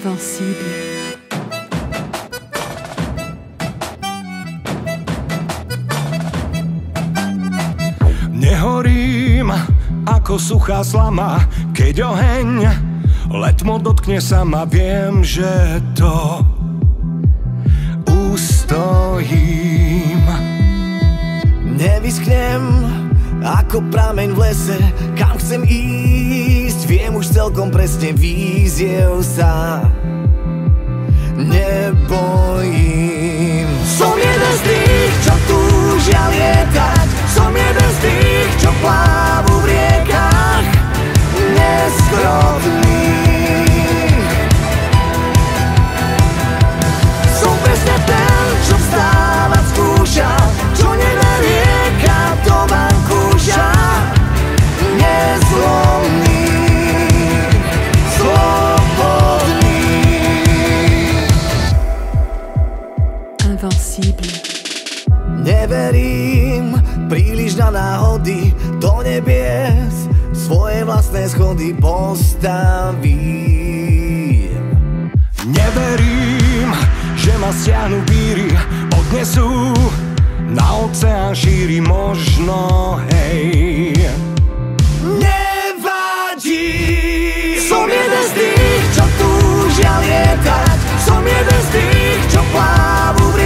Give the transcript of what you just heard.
Invincible. Nehorím ako suchá slama, keď oheň letmo dotkne sa ma, viem, že to ustojím. Nevyschnem ako prameň v lese, kam chcem ísť, viem už celkom presne, víziev sa nebojím. Som jeden z tých, čo túžia lietať, som jeden z tých, čo plávu v riekách neskrotných. Som presne ten, čo vstávať skúša, čo neverie, kam to vankúša. Nezlomný, slobodný. Invincible. Neverím príliš na náhody, do nebies svoje vlastné schody postavím. Neverím, že ma stiahnu víry, odnesú na oceán šíri, možno, hej. Nevadí. Som jeden z tých, čo túžia lietať, som jeden z tých, čo plávu v